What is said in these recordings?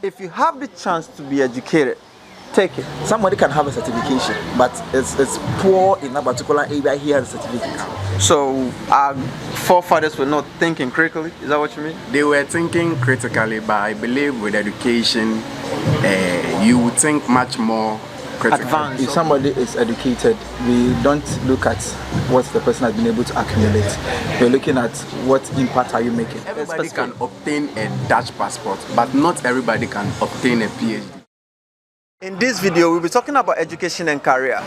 if you have the chance to be educated, take it. Somebody can have a certification, but it's poor in a particular area. He has a certificate. So our forefathers were not thinking critically. Is that what you mean? They were thinking critically, but I believe with education, you would think much more critically. Advanced. If somebody is educated, we don't look at what the person has been able to accumulate. We're looking at what impact are you making. Everybody can obtain a Dutch passport, but not everybody can obtain a PhD. In this video, we'll be talking about education and career.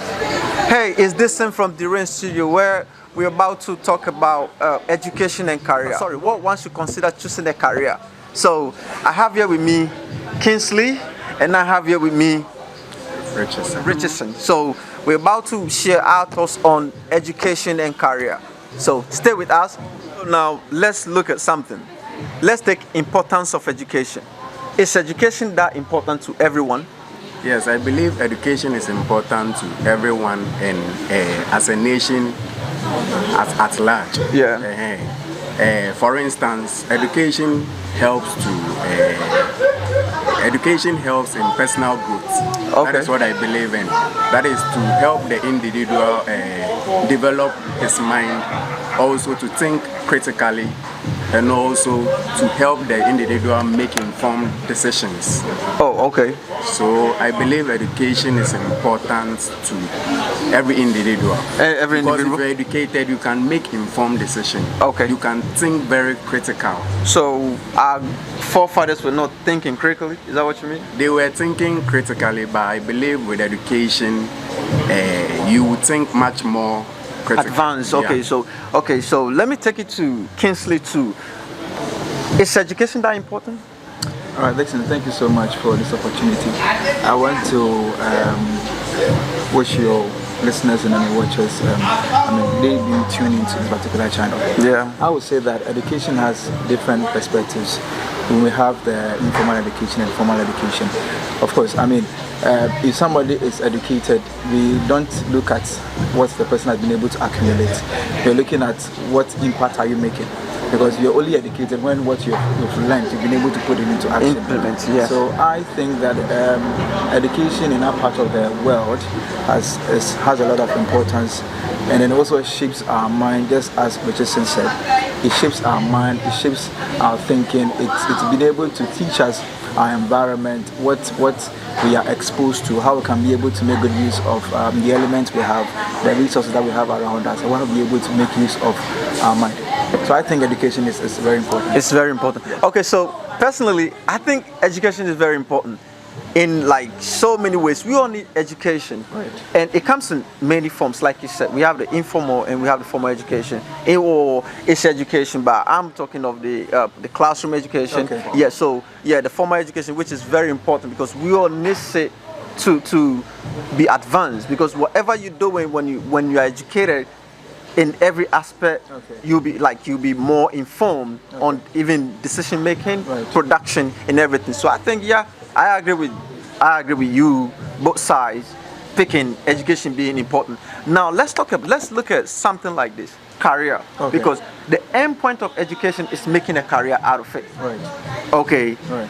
Hey, it's Distant from the Rain Studio, where we're about to talk about education and career. Sorry, what one should consider choosing a career. So I have here with me Kingsley, and I have here with me Richardson. So we're about to share our thoughts on education and career. So stay with us. Now let's look at something. Let's take importance of education. Is education that important to everyone? Yes, I believe education is important to everyone and as a nation at large. Yeah. For instance, education helps in personal growth. Okay. That is what I believe in. That is to help the individual develop his mind, also to think critically, and also to help the individual make informed decisions. Oh, okay. So I believe education is important to every individual. Every because individual? if you're educated, you can make informed decisions. Okay. You can think very critical. So our forefathers were not thinking critically. Is that what you mean? They were thinking critically, but I believe with education, you would think much more critically. Advanced. Okay. Yeah. So let me take it to Kingsley too. Is education that important? All right, listen, thank you so much for this opportunity. I want to wish your listeners and watchers, they being tuned into this particular channel. Yeah. I would say that education has different perspectives. When we have the informal education and formal education, of course, if somebody is educated, we don't look at what the person has been able to accumulate. We're looking at what impact are you making. Because you're only educated when what you've learned, you've been able to put it into action. Implement, yes. So I think that education in our part of the world has a lot of importance, and it also shapes our mind, just as Richardson said. It shapes our mind, it shapes our thinking. It's been able to teach us our environment, what we are exposed to, how we can be able to make good use of the elements we have, the resources that we have around us. I want to be able to make use of our mind. So I think education is very important. It's very important. Okay, so personally, I think education is very important in like so many ways. We all need education, right? And it comes in many forms. Like you said, we have the informal and we have the formal education. It's education, but I'm talking of the classroom education. Okay. Yeah. So yeah, the formal education, which is very important because we all need it to be advanced. Because whatever you're doing when you are educated, in every aspect, okay, you'll be more informed, okay, on even decision making, right, production, and everything. So I think, yeah, I agree with you, both sides, picking education being important. Now let's look at something like this, career, okay, because the end point of education is making a career out of it. Right. Okay. Right.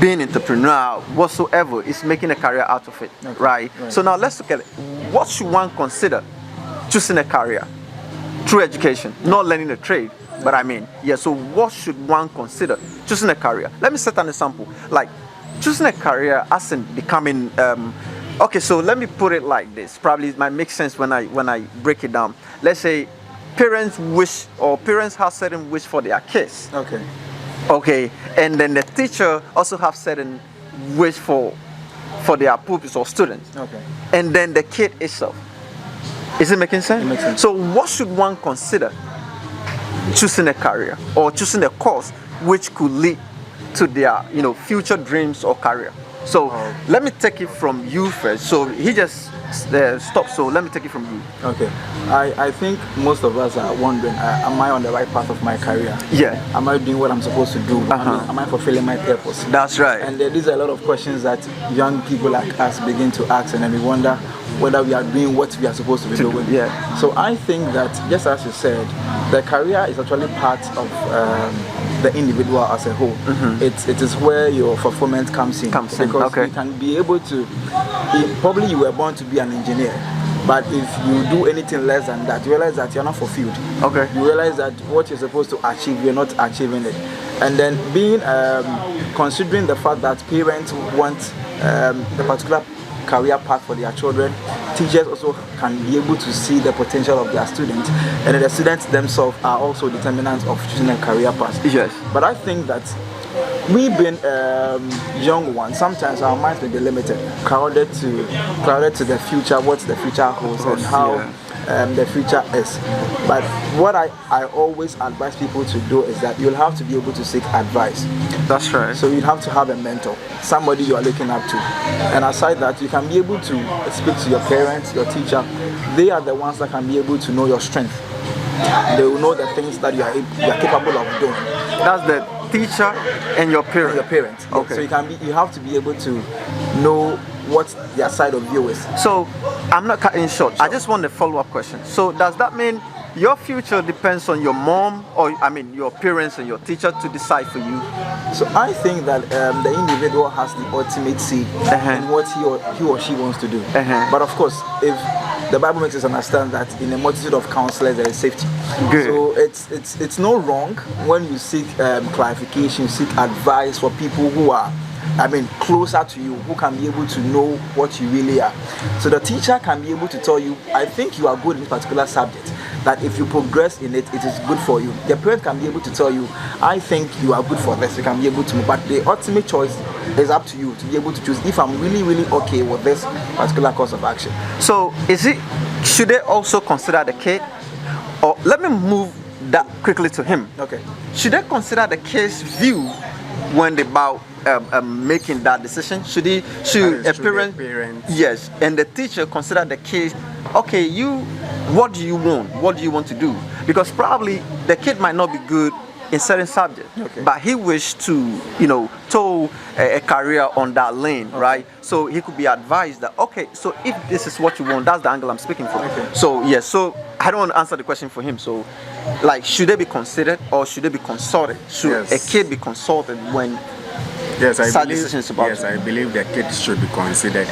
Being entrepreneurial, whatsoever, is making a career out of it. Okay. Right. Right. So now let's look at it. What should one consider choosing a career? Through education, not learning a trade, but so what should one consider choosing a career? Let me set an example, like choosing a career as in becoming, okay, so let me put it like this, probably it might make sense when I break it down. Let's say parents have certain wish for their kids. Okay, and then the teacher also have certain wish for their pupils or students. Okay. And then the kid itself. Is it making sense? It makes sense. So what should one consider choosing a career or choosing a course which could lead to their future dreams or career? So let me take it from you first. So he just stopped. So let me take it from you. Okay. I think most of us are wondering, am I on the right path of my career? Yeah. Am I doing what I'm supposed to do? Am I fulfilling my purpose? That's right. And these are a lot of questions that young people like us begin to ask, and then we wonder whether we are doing what we are supposed to be doing. Yeah. So I think that, just as you said, the career is actually part of the individual as a whole. It is where your fulfillment comes in. Because you can be able to, probably you were born to be an engineer, but if you do anything less than that, you realize that you're not fulfilled. Okay. You realize that what you're supposed to achieve, you're not achieving it. And then being, considering the fact that parents want the particular career path for their children, teachers also can be able to see the potential of their students, and then the students themselves are also determinants of choosing a career path. Yes. But I think that we being young ones, sometimes our minds may be limited, crowded to the future, what the future holds, and how the future is. But what I always advise people to do is that you'll have to be able to seek advice. That's right. So you have to have a mentor, somebody you are looking up to. And aside that, you can be able to speak to your parents, your teacher. They are the ones that can be able to know your strength. They will know the things that you are capable of doing. That's the teacher and your parents. Your parents. Okay. So you have to be able to know what their side of you is. So I'm not cutting short. I just want a follow-up question. So does that mean your future depends on your mom, or your parents and your teacher to decide for you? So I think that the individual has the ultimate say in what he or she wants to do. But of course, if the Bible makes us understand that in a multitude of counselors there is safety. Good. So it's no wrong when you seek clarification, seek advice for people who are closer to you, who can be able to know what you really are. So the teacher can be able to tell you, I think you are good in this particular subject, that if you progress in it, it is good for you. The parent can be able to tell you, I think you are good for this, you can be able to move. But the ultimate choice is up to you to be able to choose if I'm really, really okay with this particular course of action. So should they also consider the kid? Or let me move that quickly to him. Okay. Should they consider the kid's view when they about making that decision? Should a parent, yes, and the teacher consider the kid, okay, what do you want to do? Because probably the kid might not be good in certain subjects, but he wished to tow a career on that lane, right? So he could be advised that, okay, so if this is what you want, that's the angle I'm speaking from. So yes, so I don't want to answer the question for him. So should they be considered or should they be consulted? Should a kid be consulted when I believe the kid should be considered,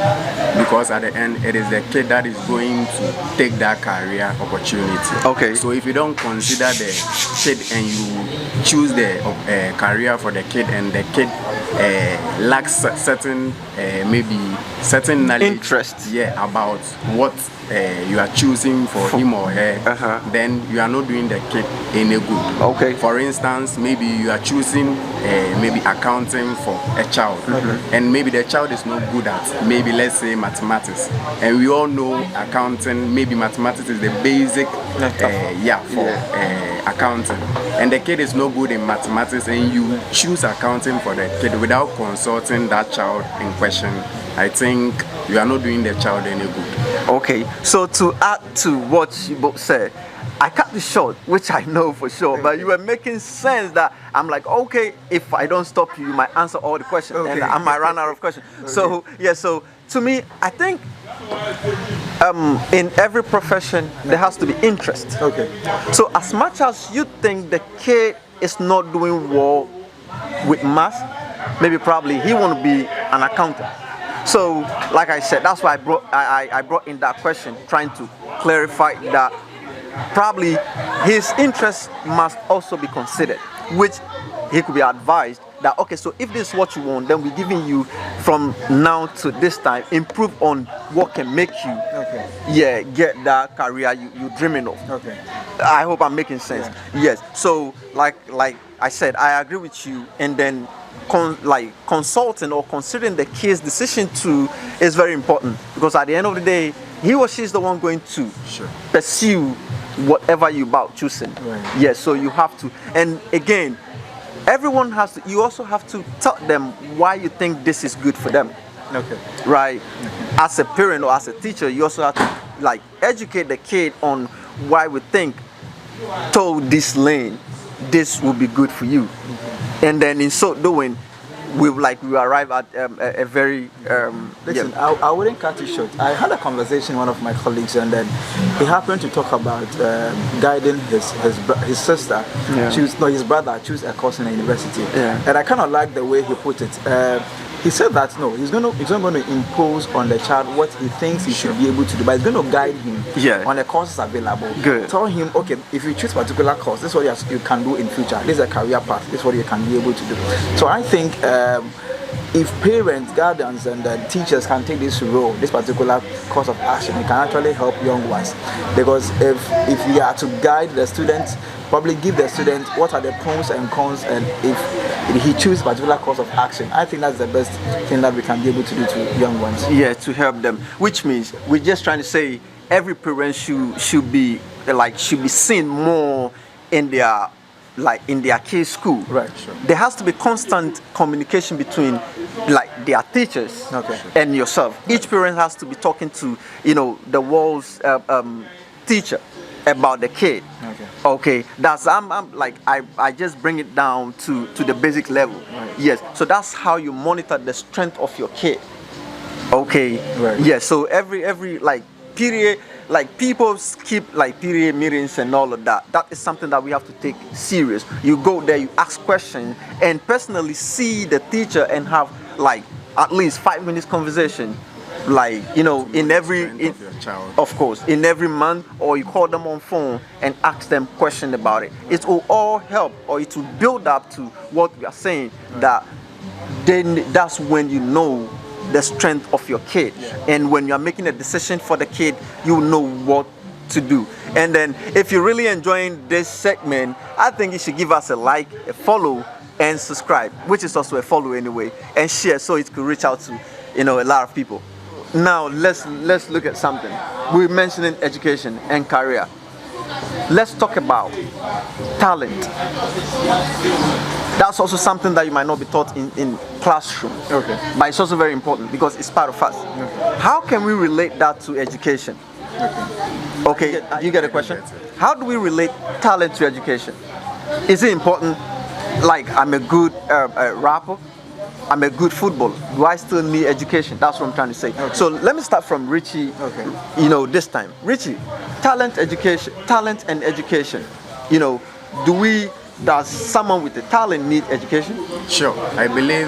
because at the end it is the kid that is going to take that career opportunity. Okay. So if you don't consider the kid and you choose the career for the kid, and the kid lacks certain knowledge, interest, about what you are choosing for him or her, then you are not doing the kid any good. Okay. For instance, maybe you are choosing maybe accounting for a child, and maybe the child is not good at maybe, let's say, mathematics, and we all know accounting, maybe mathematics is the basic for accounting, and the kid is no good in mathematics, and you choose accounting for the kid without consulting that child in question. I think you are not doing the child any good. Okay, so to add to what you both said, I cut the short, which I know for sure, but you were making sense that I'm like, okay, if I don't stop you, you might answer all the questions, and I might run out of questions. So to me, I think in every profession there has to be interest. Okay. So as much as you think the kid is not doing well with math, maybe probably he want to be an accountant. So like I said, that's why I brought in that question, trying to clarify that probably his interest must also be considered, which he could be advised that, okay, so if this is what you want, then we're giving you from now to this time, improve on what can make you get that career you're dreaming of. Okay. I hope I'm making sense. Yes. So like I said, I agree with you, and then consulting or considering the kid's decision too is very important, because at the end of the day, he or she is the one going to pursue whatever you're about choosing. Right. Yes, so you have to, and again, everyone has to, you also have to tell them why you think this is good for them. Okay. Right? As a parent or as a teacher, you also have to educate the kid on why we think told this lane, this will be good for you. And then in so doing, we arrive at a very Listen, I wouldn't cut it short. I had a conversation with one of my colleagues, and then he happened to talk about guiding his sister, his brother, choose a course in a university. Yeah. And I kind of like the way he put it. He said that no, he's not going to impose on the child what he thinks he should be able to do, but he's going to guide him on the courses available. Good. Tell him, okay, if you choose a particular course, this is what you can do in future. This is a career path. This is what you can be able to do. So I think if parents, guardians, and teachers can take this role, this particular course of action, it can actually help young ones. Because if we are to guide the students, probably give the student what are the pros and cons, and if he chooses a particular course of action, I think that's the best thing that we can be able to do to young ones. Yeah, to help them. Which means we're just trying to say every parent should be seen more in their kids' school. Right, sure. There has to be constant communication between their teachers and yourself. Each parent has to be talking to the world's teacher about the kid. Okay. That's I just bring it down to the basic level. Right. Yes. So that's how you monitor the strength of your kid. Okay. Right. Yes. So every period, people skip period meetings and all of that. That is something that we have to take serious. You go there, you ask questions, and personally see the teacher and have at least 5 minutes conversation. In every of course, in every month, or you call them on phone and ask them question about it. It will all help, or it will build up to what we are saying. That then that's when you know the strength of your kid, and when you are making a decision for the kid, you know what to do. And then if you're really enjoying this segment, I think you should give us a like, a follow, and subscribe, which is also a follow anyway, and share so it could reach out to a lot of people. Now let's look at something. We're mentioning education and career. Let's talk about talent. That's also something that you might not be taught in classroom. Okay. But it's also very important because it's part of us. Okay. How can we relate that to education? Okay, you get a question? How do we relate talent to education? Is it important? I'm a good rapper, I'm a good footballer. Do I still need education? That's what I'm trying to say. Okay. So let me start from Richie. Okay. This time, Richie, talent and education. Does someone with a talent need education? Sure. I believe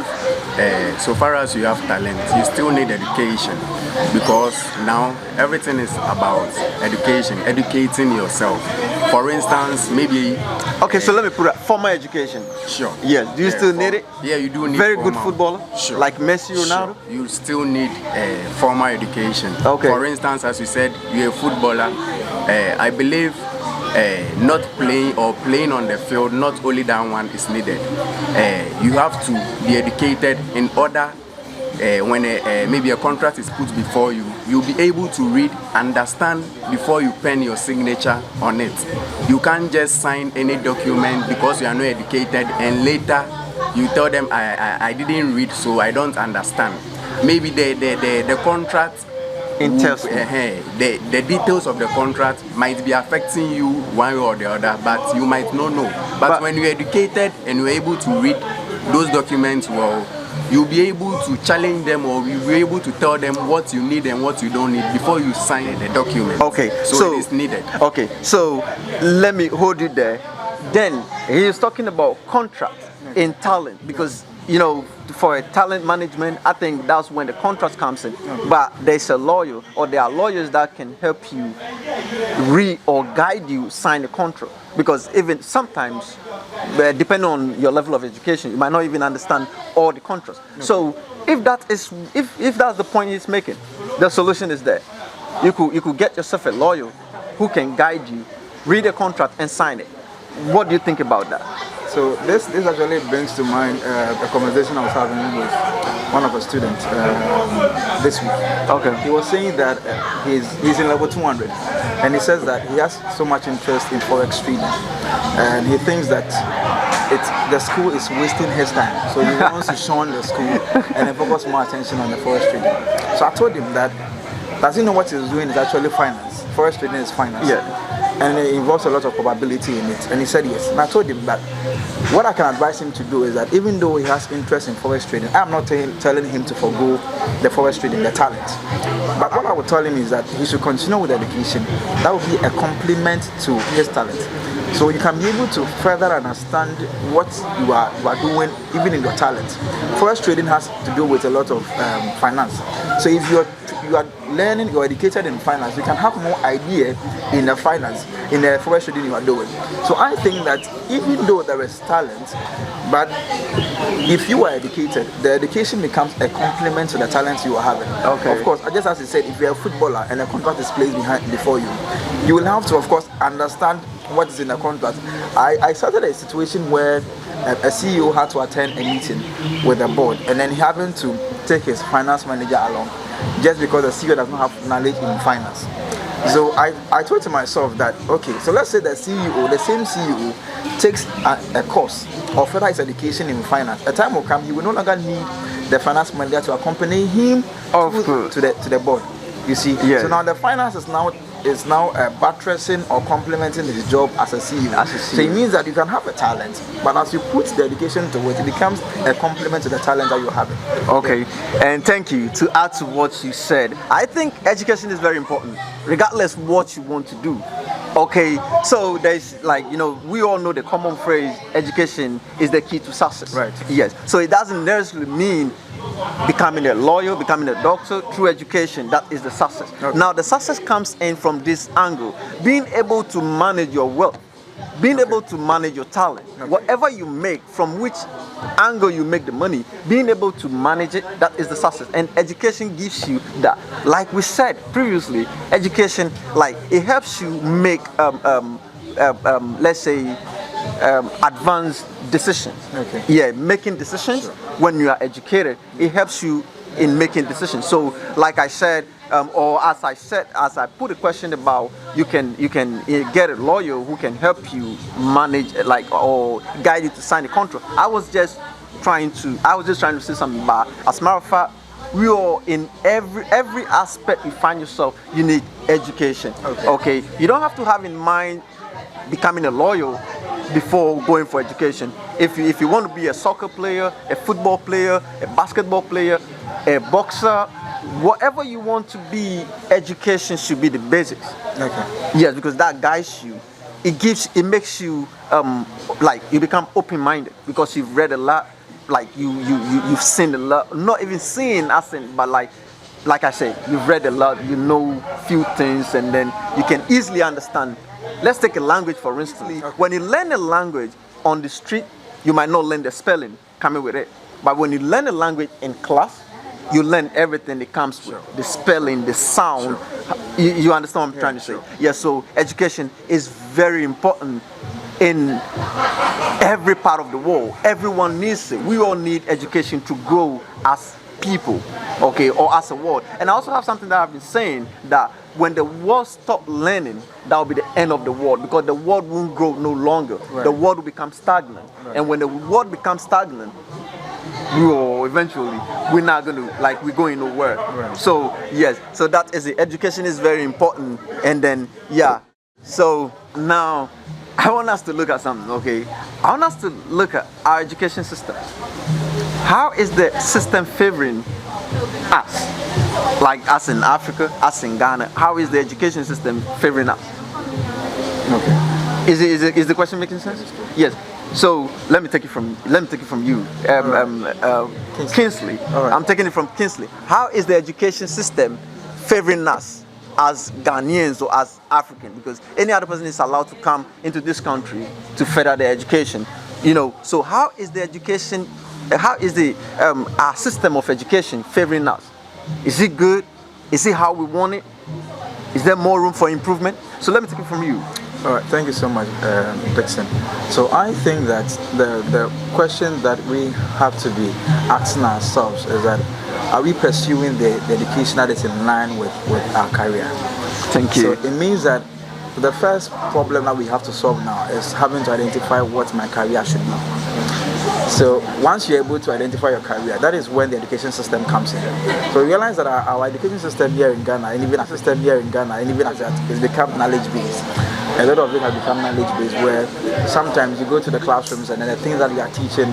so far as you have talent, you still need education, because now everything is about education, educating yourself. For instance, maybe... Okay, so let me put it, formal education. Sure. Yes. Do you still need it? Yeah, you do need very formal. Good footballer? Sure. Like Messi, Ronaldo? Sure. You still need formal education. Okay. For instance, as you said, you're a footballer. I believe not playing or playing on the field, not only that one is needed. You have to be educated in order when maybe a contract is put before you, you'll be able to read, understand before you pen your signature on it. You can't just sign any document because you are not educated and later you tell them I didn't read, so I don't understand. Maybe the contract the details of the contract might be affecting you one way or the other, but you might not know. But when you're educated and you're able to read those documents well, you'll be able to challenge them, or you'll be able to tell them what you need and what you don't need before you sign the document. Okay, so it is needed. Okay, so let me hold you there. Then he is talking about contract in talent, because for a talent management, I think that's when the contract comes in. But there's a lawyer, or there are lawyers that can help you read or guide you sign the contract. Because even sometimes, depending on your level of education, you might not even understand all the contracts. So if that's the point he's making, the solution is there. You could get yourself a lawyer who can guide you, read the contract and sign it. What do you think about that? So this actually brings to mind a conversation I was having with one of our students this week. Okay. He was saying that he's in level 200, and he says that he has so much interest in forex trading, and he thinks that the school is wasting his time. So he wants to shun the school and then focus more attention on the forex trading. So I told him that does he know what he's doing is actually finance. Forex trading is finance. Yeah. and it involves a lot of probability in it. And he said yes. And I told him that what I can advise him to do is that even though he has interest in forex trading, I'm not telling him to forgo the forex trading, the talent. But what I would tell him is that he should continue with education. That would be a complement to his talent. So you can be able to further understand what you are doing, even in your talent. Forex trading has to do with a lot of finance. So if you are learning, you're educated in finance, you can have more idea in the finance, in the forex trading you are doing. So I think that even though there is talent, but if you are educated, the education becomes a complement to the talent you are having. Okay. Of course, just as I said, if you're a footballer and a contract is placed before you, you will have to, of course, understand what is in the contract. I started a situation where a CEO had to attend a meeting with the board, and then having to take his finance manager along, just because the CEO does not have knowledge in finance. So I thought to myself that, okay, so let's say the CEO, the same CEO, takes a course or further his education in finance. A time will come, he will no longer need the finance manager to accompany him to the board. You see, yes. So now the finance is now buttressing or complementing his job as a CEO. So it means that you can have a talent, but as you put the education to it, it becomes a complement to the talent that you have. Okay, and thank you. To add to what you said, I think education is very important, regardless what you want to do. Okay, so there's we all know the common phrase, education is the key to success. Right. Yes. So it doesn't necessarily mean becoming a lawyer, becoming a doctor. Through education, that is the success. Okay. Now the success comes in from this angle, being able to manage your wealth, being able to manage your talent. Whatever you make, from which angle you make the money, being able to manage it, that is the success. And education gives you that. Like we said previously, education, it helps you make let's say advanced decisions. Okay. Yeah, making decisions. Sure. When you are educated, it helps you in making decisions. So like I said, or as I put a question about, you can get a lawyer who can help you manage, or guide you to sign a contract. I was just trying to say something about, as a matter of fact, we all, in every aspect you find yourself, you need education. Okay. You don't have to have in mind becoming a lawyer before going for education. If you want to be a soccer player, a football player, a basketball player, a boxer, whatever you want to be, education should be the basics. Okay. Yes, because that guides you. It makes you you become open-minded because you've read a lot, you've seen a lot. Not even seeing as in, but like I said, you've read a lot, you know few things, and then you can easily understand. Let's take a language for instance. Okay. When you learn a language on the street, you might not learn the spelling coming with it. But when you learn a language in class, you learn everything that comes with the spelling, the sound. Sure. You understand what I'm trying to say? Yeah, so education is very important in every part of the world. Everyone needs it. We all need education to grow as people, okay, or as a world. And I also have something that I've been saying, that when the world stop learning, that will be the end of the world, because the world won't grow no longer. Right. The world will become stagnant. Right. And when the world becomes stagnant, we're not going to, we're going nowhere. Right. So yes, so that is it. Education is very important. And then so now I want us to look at something. Okay, I want us to look at our education system. How is the system favoring us? Like us in Africa, us in Ghana, how is the education system favoring us? Okay. Is the question making sense? Yes. So let me take it from you, Kingsley. Right. I'm taking it from Kingsley. How is the education system favoring us as Ghanaians or as Africans? Because any other person is allowed to come into this country to further their education. So how is the education? How is the our system of education favoring us? Is it good? Is it how we want it? Is there more room for improvement? So let me take it from you. All right, thank you so much, Dixon. So I think that the question that we have to be asking ourselves is that, are we pursuing the education that is in line with our career? Thank you. So it means that the first problem that we have to solve now is having to identify what my career should be. So once you're able to identify your career, that is when the education system comes in. So realize that our education system here in Ghana, and even our system here in Ghana, and even as that, is become knowledge based. a lot of it has become knowledge-based, where sometimes you go to the classrooms and then the things that you are teaching,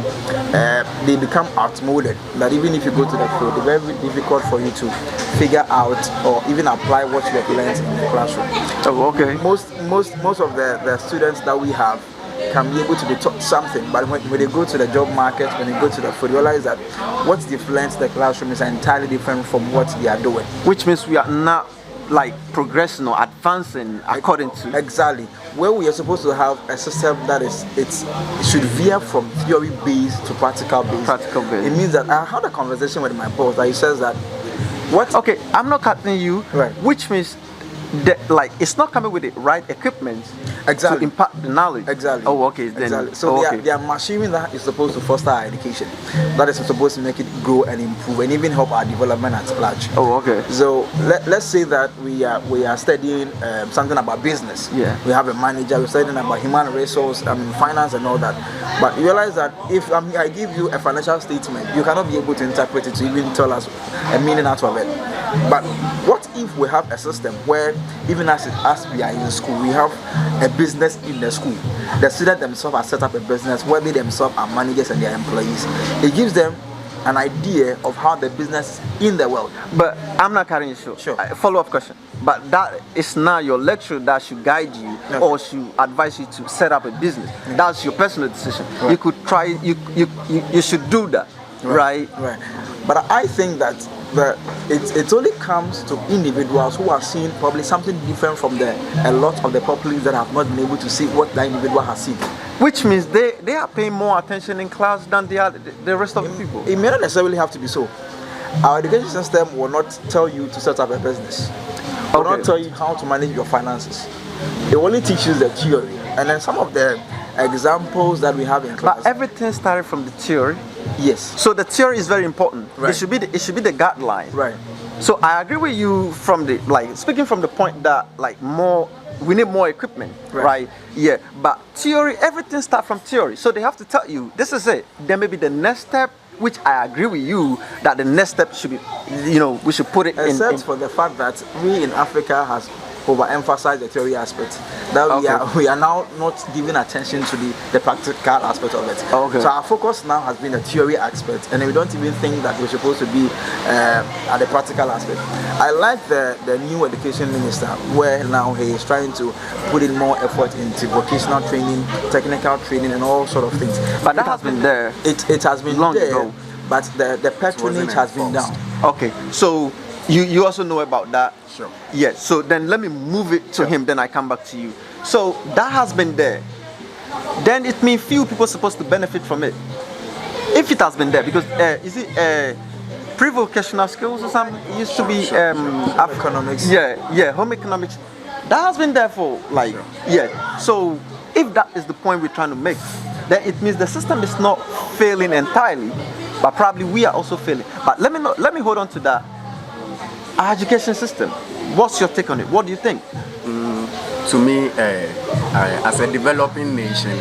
they become outmoded. That even if you go to the field, it's very difficult for you to figure out or even apply what you have learned in the classroom. Oh, okay. Most of the students that we have can be able to be taught something, but when they go to the job market, when they go to the field, you realize that what they've learned in the classroom is entirely different from what they are doing. Which means we are not like progressing or advancing according to exactly where we are supposed to have a system that it should veer from theory based to practical based. It means that I had a conversation with my boss that he says that what. Okay, I'm not cutting you. Right. Which means that, like, it's not coming with the right equipment exactly to impart the knowledge. Exactly. Oh, okay. Then, exactly. So they are machinery that is supposed to foster our education. That is supposed to make it grow and improve and even help our development at large. Oh, okay. So let's say that we are studying something about business. Yeah. We have a manager. We're studying about human resource, finance, and all that. But you realize that if I give you a financial statement, you cannot be able to interpret it to even tell us a meaning out of it. But what if we have a system where even as we are in school, we have a business in the school? The students themselves have set up a business where they themselves are managers and their employees. It gives them an idea of how the business is in the world. But I'm not cutting you short. Sure. Follow-up question. But that is not your lecturer that should guide you or should advise you to set up a business. That's your personal decision. Right. You could try. You should do that. Right. Right. But I think that it only comes to individuals who are seeing probably something different from a lot of the populace that have not been able to see what the individual has seen. Which means they are paying more attention in class than the rest of the people. It may not necessarily have to be so. Our education system will not tell you to set up a business. It will not tell you how to manage your finances. It only teaches the theory. And then some of the examples that we have in class. But everything started from the theory. Yes. So the theory is very important. Right. It should be the guideline. Right. So I agree with you from the speaking from the point that we need more equipment, right? Yeah. But theory, everything starts from theory. So they have to tell you this is it. Then maybe the next step, which I agree with you that the next step should be, we should put it Except for the fact that we in Africa has overemphasized the theory aspect. That we are now not giving attention to the practical aspect of it. Okay. So our focus now has been the theory aspect, and we don't even think that we're supposed to be at the practical aspect. I like the new education minister, where now he is trying to put in more effort into vocational training, technical training, and all sort of things. But that has been there. It has been long there, ago. but the patronage has been down. Okay, so you also know about that. Sure. Yes. So then let me move it to him. Then I come back to you. So that has been there. Then it means few people are supposed to benefit from it. If it has been there, because is it pre-vocational skills or something? It used to be Home economics. Yeah, home economics. That has been there for yeah. So if that is the point we're trying to make, then it means the system is not failing entirely, but probably we are also failing. But let me hold on to that. Our education system. What's your take on it? What do you think? To me, as a developing nation,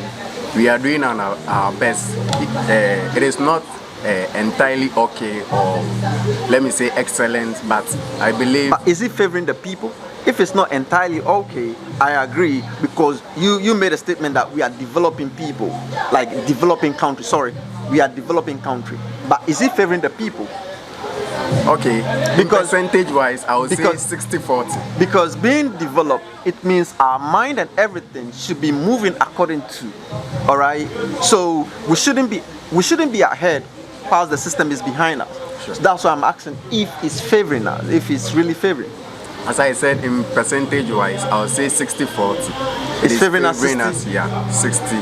we are doing our best. It is not entirely okay, or let me say excellent, but I believe. But is it favoring the people? If it's not entirely okay, I agree, because you made a statement that we are developing people, like developing country. Sorry, we are developing country. But is it favoring the people? Okay, because percentage-wise, I would say 60-40. Because being developed, it means our mind and everything should be moving according to. All right. So we shouldn't be ahead, whilst the system is behind us. Sure. So that's why I'm asking if it's favoring us, if it's really favoring. As I said, in percentage-wise, I would say 60-40. It's favoring us 60? Yeah, 60.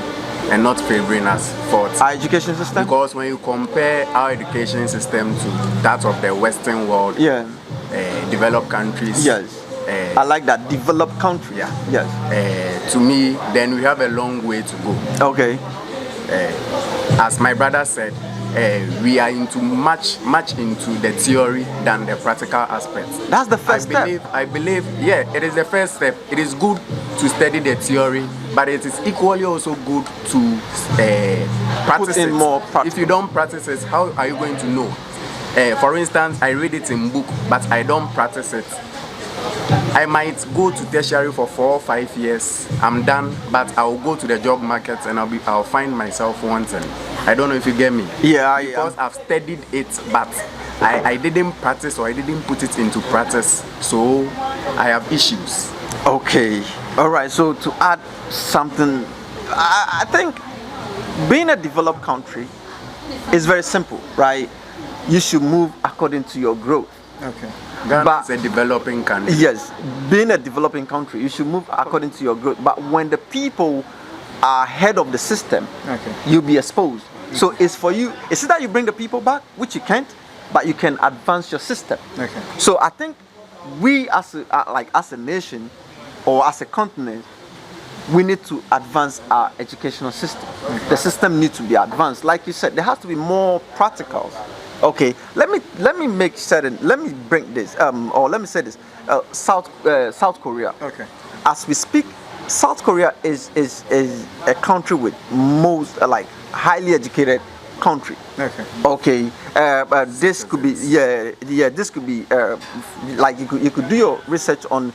And not favoring us 40. Our education system? Because when you compare our education system to that of the Western world, developed countries. Yes. I like that, developed country. Yeah. Yes. To me, then we have a long way to go. Okay. As my brother said, we are much into the theory than the practical aspects. That's the first step. I believe, yeah, it is the first step. It is good to study the theory, but it is equally also good to practice it. More practical. If you don't practice it, how are you going to know? For instance, I read it in book, but I don't practice it. I might go to tertiary for 4 or 5 years. I'm done, but I'll go to the job market and I'll find myself wanting. I don't know if you get me. Yeah, because I've studied it, but I didn't practice, or I didn't put it into practice, so I have issues. Okay, all right. So to add something, I think being a developed country is very simple, right? You should move according to your growth. Okay. Ghana is a developing country. Yes, being a developing country, you should move according to your growth. But when the people are ahead of the system, Okay. you'll be exposed. So it's for you. It's that you bring the people back, which you can't, but you can advance your system. Okay. So I think we, as a nation or as a continent, we need to advance our educational system. The system needs to be advanced. Like you said, there has to be more practicals. Okay, let me make certain. Let me bring this. Or let me say this. South Korea. Okay. As we speak, South Korea is a country with most like highly educated country. Okay. Okay. This could be This could be like you could do your research on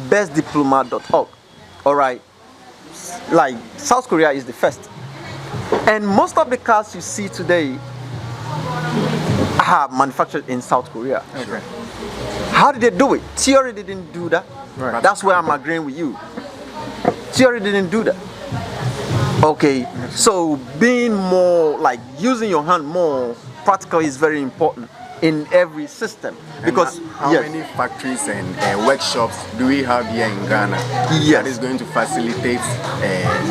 bestdiploma.org. All right. Like South Korea is the first, and most of the cars you see today are manufactured in South Korea. Okay. How did they do it? Theory didn't do that. Right. That's where I'm agreeing with you. Theory didn't do that. Okay. So being more like using your hand more practical is very important in every system. Because how many factories and workshops do we have here in Ghana that is going to facilitate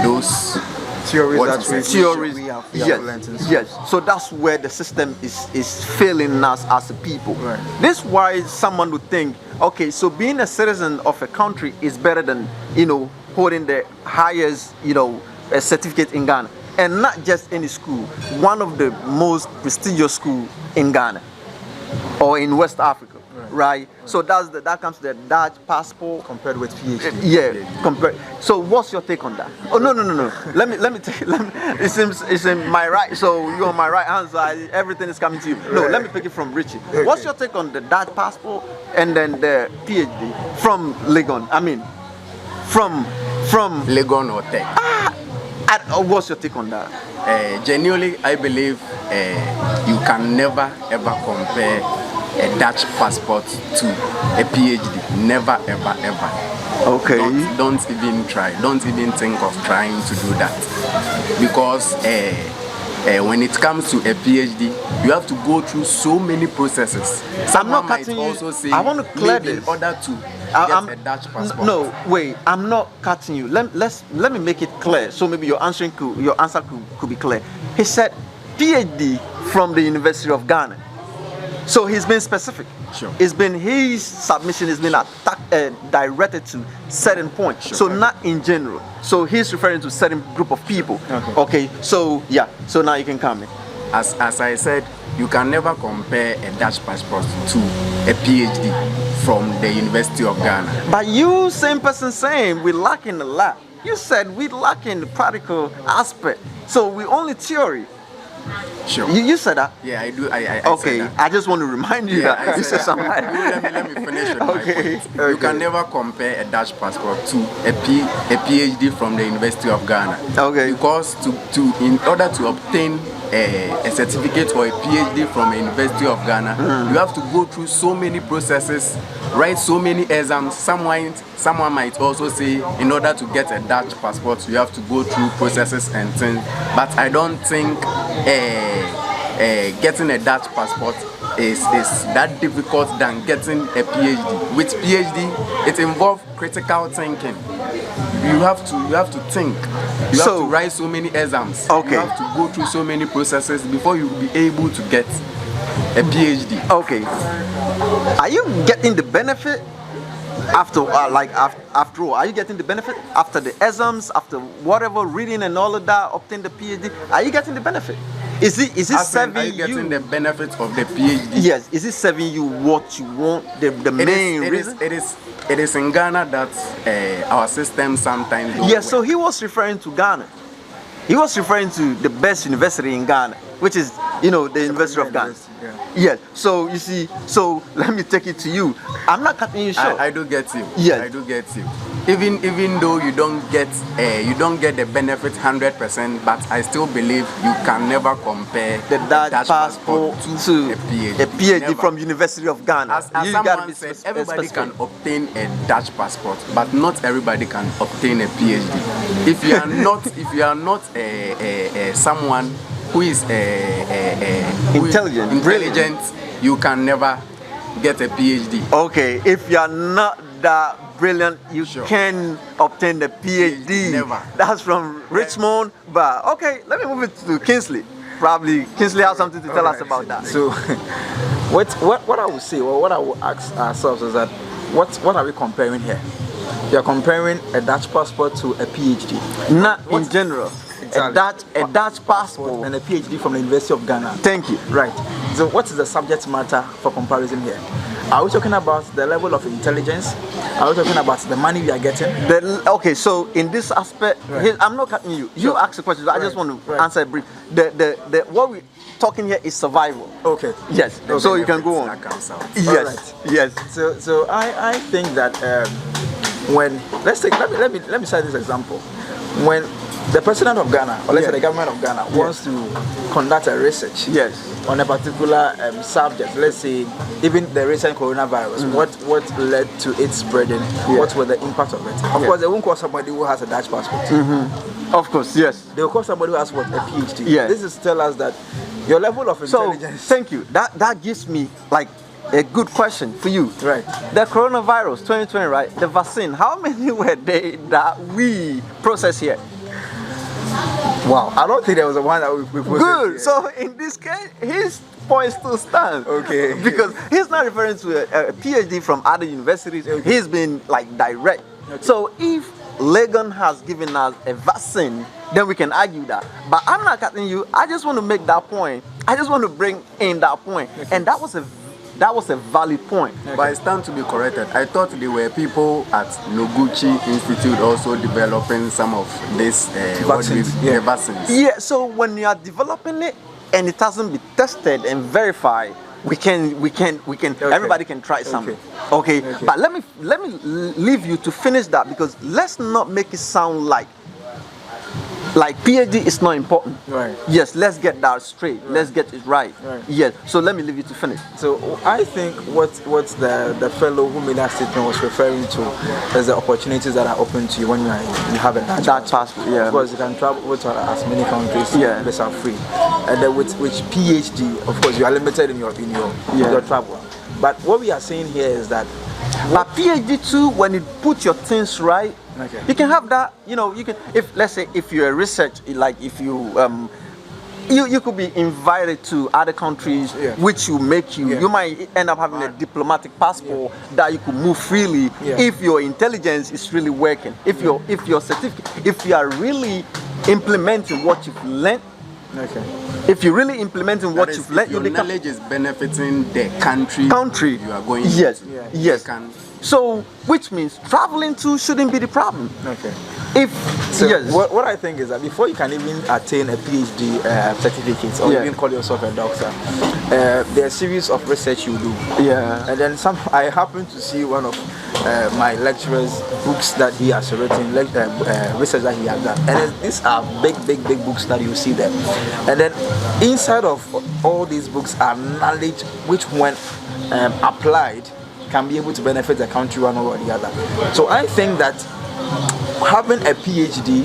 those Theories what that you said? theories? we have Yes, learned in school. yes. So that's where the system is failing us as a people. Right. This is why someone would think, okay, so being a citizen of a country is better than holding the highest a certificate in Ghana, and not just any school, one of the most prestigious school in Ghana or in West Africa, right? So that comes to the Dutch passport. compared with PhD. Yeah, compare. So what's your take on that? Oh no. Let me take. It's in my right. So you're on my right hand side. Everything is coming to you. No, let me pick it from Richie. Okay. What's your take on the Dutch passport and then the PhD from Legon? I mean, from Legon or Tech. what's your take on that? Genuinely, I believe you can never ever compare a Dutch passport to a PhD. Never ever. Okay. Don't even try. Don't even think of trying to do that, because when it comes to a PhD, you have to go through so many processes. I'm not might cutting you. also say I want to clear maybe this. in order to I'm- get a Dutch passport. No, wait. I'm not cutting you. Let me make it clear. So maybe your answer could be clear. He said PhD from the University of Ghana. So he's been specific. Sure. His submission has been directed to certain points. Sure. So not in general. So he's referring to certain group of people. Okay. So yeah. So now you can come in. As I said, you can never compare a Dutch passport to a PhD from the University of Ghana. But you, same person, saying we lack in the lab. You said we lack in the practical aspect. So we only theory. Sure. You said that. Yeah, I do. I Okay, said that. I just want to remind you Yeah, that I you said that. something. Let me finish with my Okay, point. You okay. can never compare a Dutch passport to a PhD from the University of Ghana. Okay. Because in order to obtain a certificate or a PhD from a University of Ghana, you have to go through so many processes, write so many exams. Someone might also say in order to get a Dutch passport, you have to go through processes and things. But I don't think getting a Dutch passport is that difficult than getting a PhD. With PhD, it involves critical thinking. You have to think. You have to write so many exams. Okay. You have to go through so many processes before you be able to get a PhD. Okay. Are you getting the benefit after after all? Are you getting the benefit after the exams, after whatever reading and all of that, obtain the PhD? Are you getting the benefit? Is it Are you serving getting you? the benefits of the PhD? Yes. Is it serving you what you want? The main reason? It is in Ghana that our system sometimes don't Yes. work. So he was referring to Ghana. He was referring to the best university in Ghana, which is you know, the University of Ghana. Yeah. Yes. So you see, so let me take it to you. I'm not cutting you short. I do get you. Yes. I do get you. Even though you don't get the benefit 100%, but I still believe you can never compare the Dutch passport to a PhD. A PhD Never. from University of Ghana. As You gotta someone be said, specific. everybody can obtain a Dutch passport, but not everybody can obtain a PhD. If you are not someone who is intelligent, you can never get a PhD. Okay, if you are not that brilliant, you Sure. can obtain the PhD. Never. That's from Richmond. But okay, let me move it to Kingsley. Probably Kingsley has something to tell us about that. So, what I would say, or what I would ask ourselves is that what are we comparing here? We are comparing a Dutch passport to a PhD. Not in general. Exactly. A Dutch passport. And a PhD from the University of Ghana. Thank you. Right. So what is the subject matter for comparison here? Are we talking about the level of intelligence? Are we talking about the money we are getting? Okay, so in this aspect, Right. I'm not cutting you. You ask a question. I just Right. want to Right. answer it brief. The what we're talking here is survival. Okay. Yes. Okay. So you can go on. That comes out. Yes. Alright. Yes. So I think that when let me cite this example. When the president of Ghana, or let's say the government of Ghana, wants to conduct a research Yes. on a particular subject, let's say even the recent coronavirus, what led to its spreading, what was the impact of it? Of course, they won't call somebody who has a Dutch passport. Of course. Yes. They will call somebody who has what, a PhD. Yeah. This is to tell us that your level of So intelligence. thank you. That gives me like a good question for you. Right. The coronavirus 2020, right? The vaccine. How many were they that we processed here? Wow, I don't think there was a one that we processed Good. here. So in this case, his point still stands. Okay. Because he's not referring to a PhD from other universities. Okay. He's been like direct. So if Legon has given us a vaccine, then we can argue that. But I'm not cutting you. I just want to make that point. I just want to bring in that point. And that was a valid point. But I stand to be corrected. I thought there were people at Noguchi Institute also developing some of this Vaccines, yeah. vaccines. Yeah, so when you are developing it and it hasn't been tested and verified, we can everybody can try something. Okay. But let me leave you to finish that, because let's not make it sound like PhD is not important. Right. Yes, let's get that straight. Let's get it right. Right. Yes. So let me leave you to finish. So I think what the fellow who made that statement was referring to is the opportunities that are open to you when you have a Dutch passport. Yeah. Of course, you can travel to as many countries. Yeah. These are free. And then with PhD, of course, you are limited in your travel. But what we are saying here is that But PhD too, when you put your things right, Okay. you can have that. You know, you can. If let's say if you're a research, like if you you could be invited to other countries, Yeah. which will make you. Yeah. You might end up having a diplomatic passport that you could move freely Yeah. if your intelligence is really working. If your certificate, if you are really implementing what you've learned. Okay. If you're really implementing what That is, you've learned, your you become knowledge is benefiting the country country. you are going Yes. to. Yeah. Yes. You can- So, which means traveling too shouldn't be the problem. Okay. If So yes, what I think is that before you can even attain a PhD certificate or Yeah. even call yourself a doctor, there are a series of research you do. Yeah. And then I happened to see one of my lecturer's books that he has written, research that he has done. And then these are big books that you see there. And then inside of all these books are knowledge which, when applied, can be able to benefit the country one or the other. So I think that having a PhD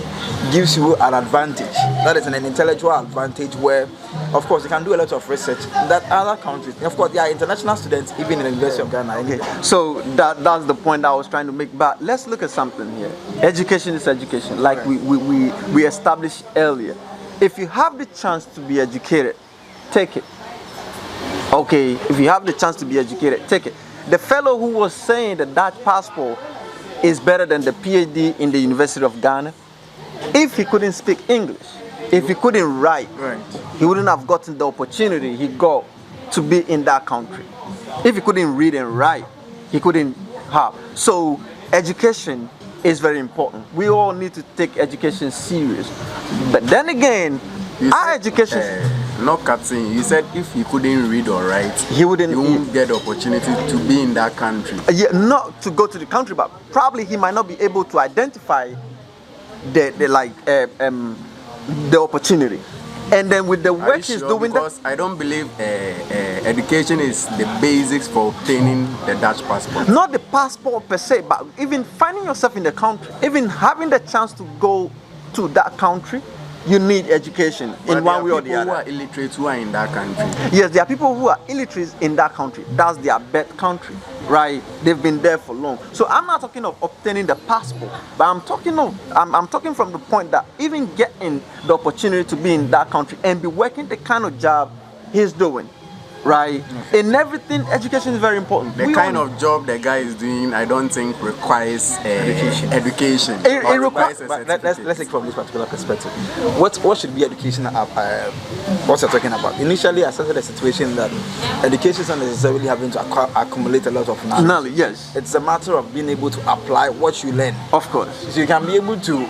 gives you an advantage. That is an intellectual advantage where, of course, you can do a lot of research that other countries. Of course, there are international students even in the University of Ghana. Okay. So that's the point I was trying to make. But let's look at something here. Education is education, like we established earlier. If you have the chance to be educated, take it. Okay. If you have the chance to be educated, take it. The fellow who was saying the Dutch passport is better than the PhD in the University of Ghana, if he couldn't speak English, if he couldn't write, he wouldn't have gotten the opportunity he got to be in that country. If he couldn't read and write, he couldn't have. So education is very important. We all need to take education serious. But then again, our education... not cutting. He said if he couldn't read or write, He wouldn't- he won't get the opportunity to be in that country. Yeah, not to go to the country, but probably he might not be able to identify the opportunity. And then with the Are you work he's sure? doing, that, Because I don't believe education is the basics for obtaining the Dutch passport. not the passport per se, but even finding yourself in the country, even having the chance to go to that country, you need education But in one way there or are the people who other. are illiterate who are in that country. Yes, there are people who are illiterate in that country. That's their birth country, right? They've been there for long. So I'm not talking of obtaining the passport, but I'm talking from the point that even getting the opportunity to be in that country and be working the kind of job he's doing, right? In everything, education is very important. The We kind all- of job the guy is doing, I don't think requires education. It Or requires- a But let's certificate. take from this particular perspective. What should be education? What you're talking about? Initially, I started a situation that education is not necessarily having to accumulate a lot of knowledge. Knowledge, yes, It's a matter of being able to apply what you learn. of course. So you can be able to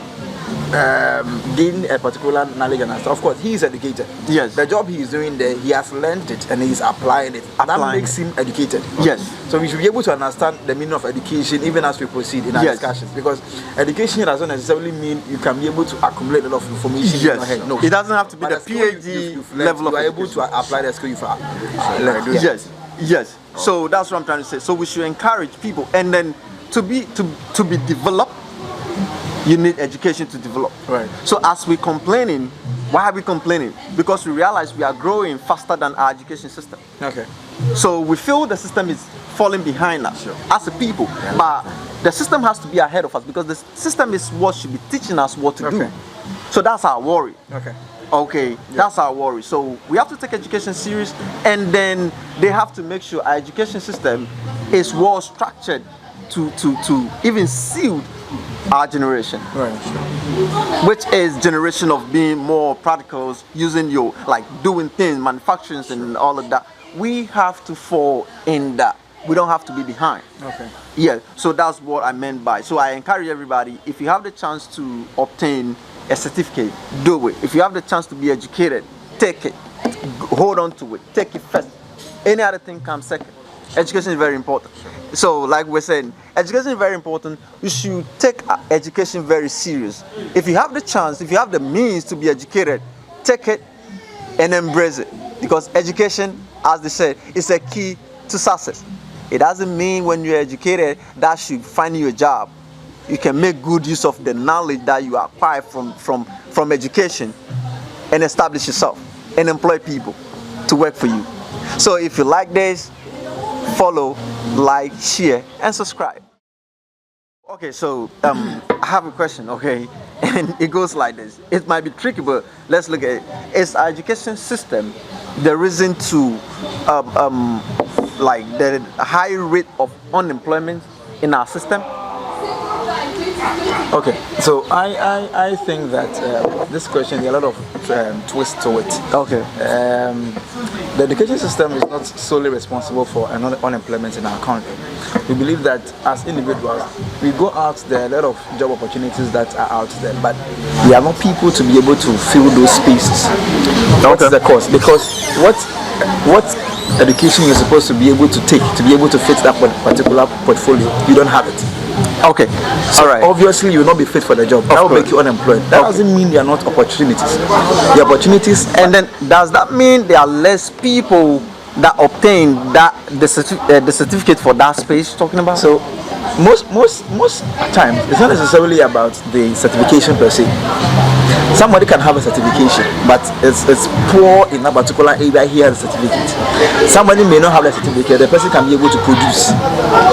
gain a particular knowledge and stuff. Of course, he is educated. Yes. The job he is doing there, he has learned it and he's applying it. That Applying makes him educated. Yes. So we should be able to understand the meaning of education even as we proceed in our Yes. discussions. Because education doesn't necessarily mean you can be able to accumulate a lot of information in your Yes. head. No. It doesn't have to be But the skill you- PhD you've learned, level of you are able education. to apply the skill you've learned. do. Yeah. Yes, yes. So that's what I'm trying to say. So we should encourage people, and then to be developed, you need education to develop. Right. So as we're complaining, why are we complaining? Because we realize we are growing faster than our education system. Okay. So we feel the system is falling behind us as a people, but the system has to be ahead of us because the system is what should be teaching us what to do. Okay. So that's our worry. Okay. Okay, that's our worry. So we have to take education serious, and then they have to make sure our education system is well structured to even suit our generation, Right. which is generation of being more practical, using your like doing things, manufacturing and all of that. We have to fall in that. We don't have to be behind. Okay. Yeah, so that's what I meant by. So I encourage everybody, if you have the chance to obtain a certificate, do it. If you have the chance to be educated, take it. Hold on to it. Take it first. Any other thing comes second. Education is very important. So like we're saying, education is very important. You should take education very serious. If you have the chance, if you have the means to be educated, take it and embrace it. Because education, as they said, is a key to success. It doesn't mean when you're educated that should find you a job. You can make good use of the knowledge that you acquire from education and establish yourself and employ people to work for you. So if you like this, follow, like, share, and subscribe. Okay, so I have a question, okay, and it goes like this. It might be tricky, but let's look at it. Is our education system the reason to like the high rate of unemployment in our system? Okay, so I think that this question, there are a lot of twists to it. Okay. The education system is not solely responsible for unemployment in our country. We believe that as individuals, we go out there, a lot of job opportunities that are out there, but we are not people to be able to fill those spaces. What is the cause? Because what education you're supposed to be able to take to be able to fit that particular portfolio, you don't have it. Okay. So All right. obviously you will not be fit for the job. That will course. make you unemployed. That doesn't mean there are not opportunities. The opportunities, And then does that mean there are less people that obtain the certificate for that space you're talking about? so most times it's not necessarily about the certification per se. Somebody can have a certification, but it's poor in a particular area. He has a certificate. Somebody may not have a certificate. The person can be able to produce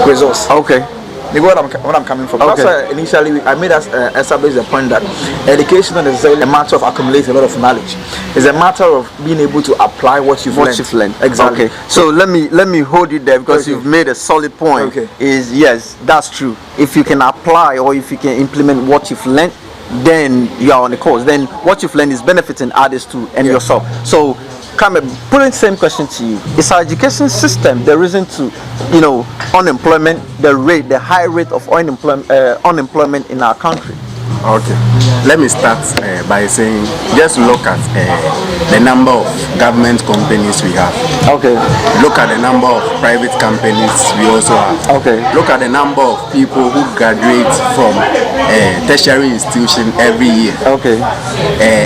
results. Okay. You know what I'm coming from. Okay. That's why initially I made us establish the point that education is not necessarily a matter of accumulating a lot of knowledge. It's a matter of being able to apply what you've learned. Exactly. Okay. So let me hold you there because Okay. you've made a solid point. Okay. Is yes, that's true. If you can apply or if you can implement what you've learned, then you are on the course. Then what you've learned is benefiting others too and yourself. So come and put the same question to you. Is our education system the reason to, unemployment, the high rate of unemployment in our country? Okay, let me start by saying just look at the number of government companies we have. Okay. Look at the number of private companies we also have. Okay. Look at the number of people who graduate from tertiary institution every year. Okay.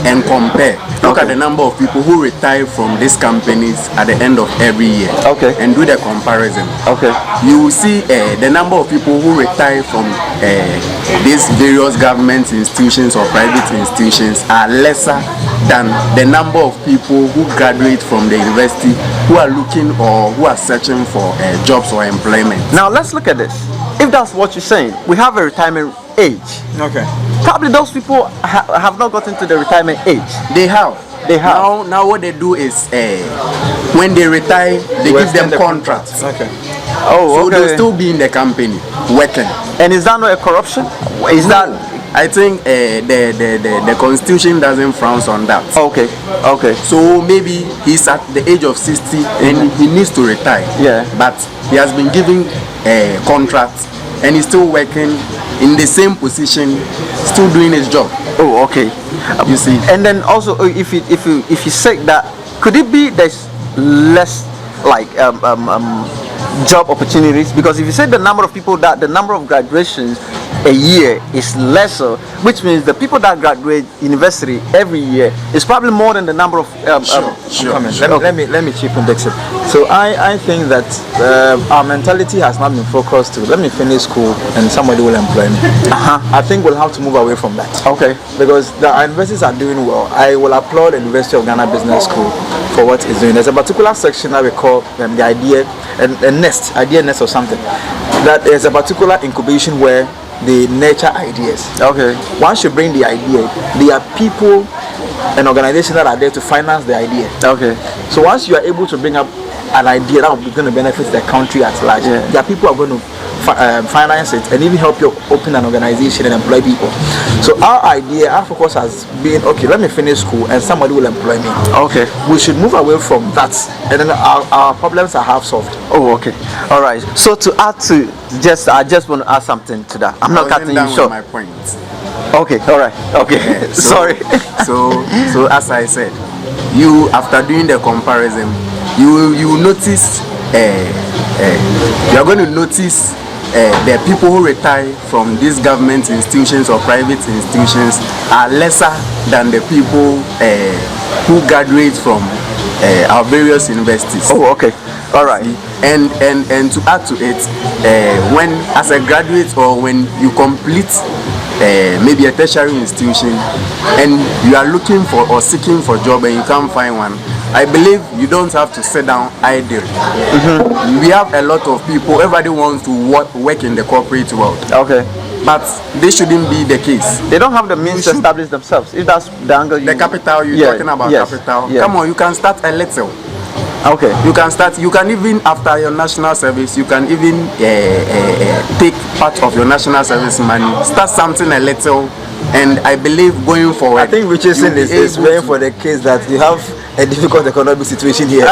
And compare. Look Okay. at the number of people who retire from these companies at the end of every year. Okay. And do the comparison. Okay. You will see the number of people who retire from these various government institutions or private institutions are lesser than the number of people who graduate from the university who are looking or who are searching for jobs or employment. Now let's look at this. If that's what you're saying, we have a retirement age. Okay. Probably those people have not gotten to the retirement age. They have. They have. Now what they do is when they retire, they give them contracts. Okay. Oh, So okay. they'll still be in the company working. And is that not a corruption? Is that I think the constitution doesn't frown on that. okay? Okay. So maybe he's at the age of 60 and he needs to retire. Yeah. But he has been given a contract and he's still working in the same position, still doing his job. Oh, okay. You see. And then also, if you say that, could it be there's less like job opportunities? Because if you say the number of people that the number of graduations a year is lesser, which means the people that graduate university every year is probably more than the number of Sure. Let me chip in, Dixon. So I think that our mentality has not been focused to let me finish school and somebody will employ me. I think we'll have to move away from that. Okay. Because the universities are doing well. I will applaud the University of Ghana Business School for what it's doing. There's a particular section that we call the idea nest or something. That there's a particular incubation where they nurture ideas. Okay. Once you bring the idea, there are people and organizations that are there to finance the idea. Okay. So once you are able to bring up an idea that is going to benefit the country at large, Yeah. there are people who are going to finance it and even help you open an organization and employ people. So our focus has been, okay, let me finish school and somebody will employ me. Okay. We should move away from that, and then our problems are half solved. Oh, okay. All right. So to add to I just want to add something to that. I'm not cutting you short. My point. Okay. All right. Okay. Yeah, so- Sorry. So as I said, you after doing the comparison, you will notice you are going to notice the people who retire from these government institutions or private institutions are lesser than the people who graduate from our various universities. Oh, okay. All right. And to add to it, when as a graduate or when you complete maybe a tertiary institution and you are looking for or seeking for a job and you can't find one, I believe you don't have to sit down idle. We have a lot of people, everybody wants to work in the corporate world. Okay. But this shouldn't be the case. They don't have the means to establish themselves. If that's the angle. The capital, you're talking about capital. Yeah. Come on, you can start a little. Okay. You can even after your national service, you can even take part of your national service money, start something a little, and I believe going forward. I think Richardson you'll be is able going to- for the case that you have a difficult economic situation here.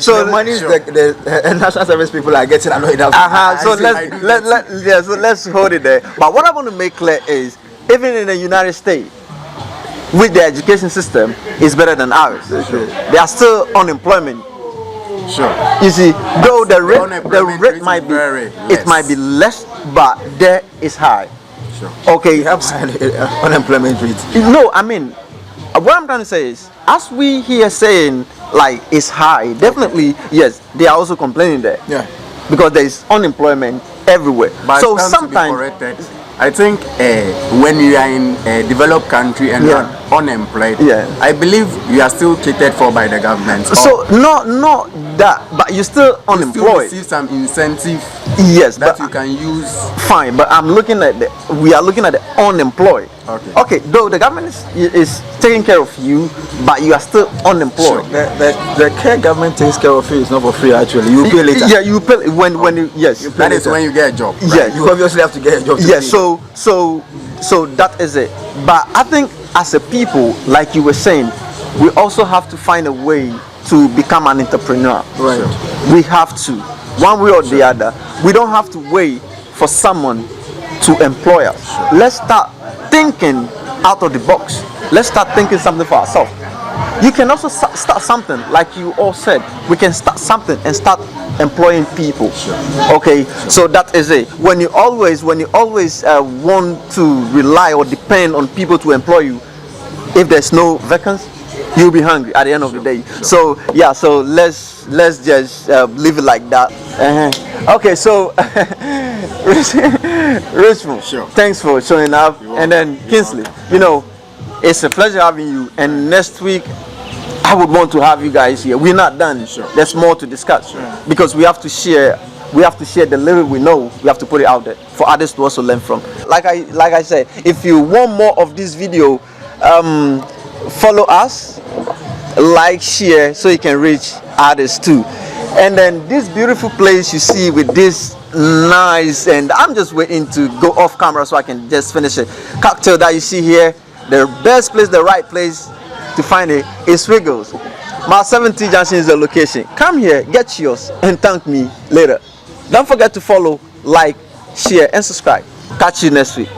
So the money sure. the national service people are getting annoyed at. So I do let's hold it there. But what I want to make clear is, even in the United States, with the education system, is better than ours. Sure. There are still unemployment. Sure. You see, though the unemployment rate rate might is be very it might be less, but there is high. Sure. Okay. We have unemployment rate. No, I mean, what I'm trying to say is, as we hear saying like it's high, definitely yes, they are also complaining there. Yeah. Because there is unemployment everywhere. But So stand to be sometimes, corrected. I think when you are in a developed country and you Yeah. are unemployed, Yeah. I believe you are still catered for by the government. so not that, but you're still Or you still unemployed. receive some incentive Yes, that but you can use. fine. But we are looking at the unemployed. Okay. Okay. Though the government is taking care of you, but you are still unemployed. The care government takes care of you is not for free actually. You pay later. Yeah, you pay when you yes. That is when you get a job. Yeah, You obviously have to get a job. To Yeah, pay. so that is it. But I think as a people, like you were saying, we also have to find a way to become an entrepreneur. Right. We have to, one way or the other. We don't have to wait for someone to employ us. Let's start thinking out of the box. Let's start thinking something for ourselves. You can also start something, like you all said. We can start something and start employing people. Okay, so that is it. When you always want to rely or depend on people to employ you, if there's no vacancy, you'll be hungry at the end of the day. So yeah, so let's just leave it like that. Okay, so Richmond, thanks for showing up. And then Kingsley, you know, it's a pleasure having you. And next week, I would want to have you guys here. We're not done. There's more to discuss because we have to share. We have to share the little we know. We have to put it out there for others to also learn from. Like I said, if you want more of this video, follow us, like, share, so you can reach others too. And then this beautiful place you see with this nice, and I'm just waiting to go off camera so I can just finish it. Cocktail that you see here, the best place, the right place to find it is Wiggles. Mile 70 Junction is the location. Come here, get yours, and thank me later. Don't forget to follow, like, share, and subscribe. Catch you next week.